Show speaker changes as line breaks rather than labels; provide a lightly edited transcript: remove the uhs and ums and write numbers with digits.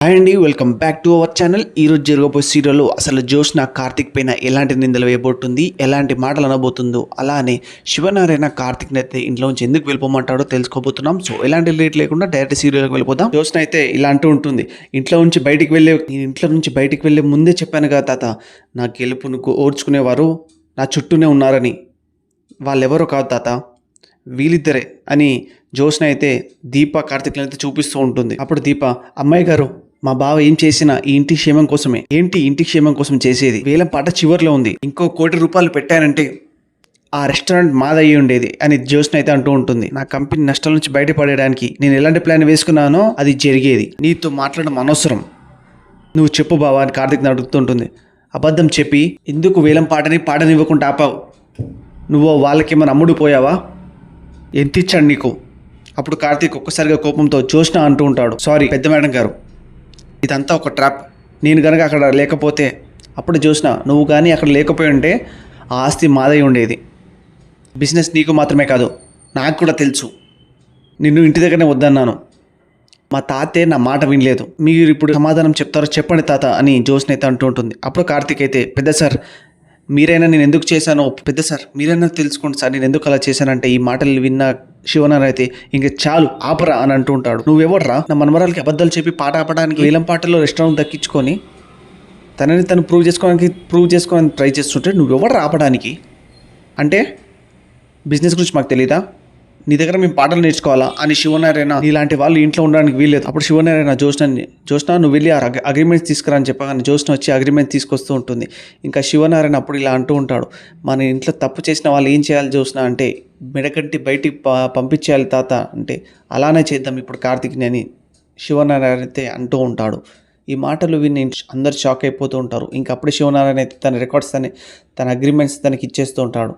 Hi అండి, welcome back to our channel. ఈరోజు జరగబోయే సీరియల్లో అసలు జ్యోత్స్న కార్తిక్ పైన ఎలాంటి నిందలు వేయబోతుంది, ఎలాంటి మాటలు అనబోతుందో, అలానే శివనారాయణ కార్తిక్ అయితే ఇంట్లో నుంచి ఎందుకు వెళ్ళిపోమంటాడో తెలుసుకోబోతున్నాం. సో ఎలాంటి లేట్ లేకుండా డైరెక్ట్ సీరియల్కి వెళ్ళిపోదాం. జ్యోత్స్న అయితే ఇలా అంటూ ఉంటుంది, ఇంట్లో నుంచి బయటికి వెళ్ళే ముందే చెప్పాను కదా తాత, నా గెలుపును ఓర్చుకునేవారు నా చుట్టూనే ఉన్నారని. వాళ్ళెవరో కాదు తాత, వీళ్ళిద్దరే అని జ్యోత్స్న అయితే దీప కార్తిక్లను అయితే చూపిస్తూ ఉంటుంది. అప్పుడు దీప, అమ్మాయి గారు, మా బావ ఏం చేసినా ఈ ఇంటి క్షేమం కోసమే. ఏంటి ఇంటి క్షేమం కోసం చేసేది? వేలం పాట చివర్లో ఉంది, ఇంకో ₹1,00,00,000 పెట్టానంటే ఆ రెస్టారెంట్ మాదయ్యి ఉండేది అని జ్యోత్స్న అయితే అంటూ ఉంటుంది. నా కంపెనీ నష్టాల నుంచి బయటపడడానికి నేను ఎలాంటి ప్లాన్ వేసుకున్నానో అది జరిగేది. నీతో మాట్లాడడం అనవసరం, నువ్వు చెప్పు బావా అని కార్తిక్ని అడుగుతుంటుంది. అబద్ధం చెప్పి ఎందుకు వేలం పాటని పాడనివ్వకుండా ఆపావు? నువ్వు వాళ్ళకేమైనా అమ్ముడు పోయావా? ఎంత ఇచ్చాడు నీకు? అప్పుడు కార్తీక్ ఒక్కసారిగా కోపంతో జ్యోత్స్న అంటూ ఉంటాడు, సారీ పెద్ద మేడం గారు, ఇదంతా ఒక ట్రాప్. నేను కనుక అక్కడ లేకపోతే, అప్పుడు జ్యోత్స్న, నువ్వు కానీ అక్కడ లేకపోయి ఉంటే ఆ ఆస్తి మాదై ఉండేది. బిజినెస్ నీకు మాత్రమే కాదు, నాకు కూడా తెలుసు. నిన్ను ఇంటి దగ్గరనే వద్దన్నాను. మా తాతే నా మాట వినలేదు. మీరు ఇప్పుడు సమాధానం చెప్తారో చెప్పండి తాత అని జ్యోత్స్న అయితే అంటూ ఉంటుంది. అప్పుడు కార్తీక్ అయితే, పెద్ద సార్ మీరైనా నేను ఎందుకు చేశానో, పెద్ద సార్ మీరైనా తెలుసుకోండి సార్ నేను ఎందుకు అలా చేశానంటే, ఈ మాటలు విన్న శివనారాయణ అయితే ఇంక చాలు ఆపరా అని అంటూ ఉంటాడు. నువ్వెవడరా నా మనమరాలకి అబద్ధాలు చెప్పి పాట ఆపడానికి వేలం పాటలో రెస్టారెంట్ దక్కించుకొని తనని తను ప్రూవ్ చేసుకోవడానికి ట్రై చేస్తుంటే నువ్వెవడరా ఆపడానికి? అంటే బిజినెస్ గురించి మాకు తెలీదా? నీ దగ్గర మేము పాటలు నేర్చుకోవాలా అని శివనారాయణ, ఇలాంటి వాళ్ళు ఇంట్లో ఉండడానికి వీల్లేదు. అప్పుడు శివనారాయణ జ్యోత్స్న నువ్వు వెళ్ళి ఆ అగ్రిమెంట్స్ తీసుకురా అని చెప్పగానే జ్యోత్స్న వచ్చి అగ్రిమెంట్ తీసుకొస్తూ ఉంటుంది. ఇంకా శివనారాయణ అప్పుడు ఇలా అంటూ ఉంటాడు, మన ఇంట్లో తప్పు చేసిన వాళ్ళు ఏం చేయాలి జ్యోత్స్న అంటే, మెడకంటి బయటికి పంపించేయాలి తాత అంటే, అలానే చేద్దాం ఇప్పుడు కార్తిక్ని అని శివనారాయణ అయితే అంటూ ఉంటాడు. ఈ మాటలు విని అందరు షాక్ అయిపోతూ ఉంటారు. ఇంకా అప్పుడు శివనారాయణ అయితే తన రికార్డ్స్ తన అగ్రిమెంట్స్ తనకి ఇచ్చేస్తూ ఉంటాడు.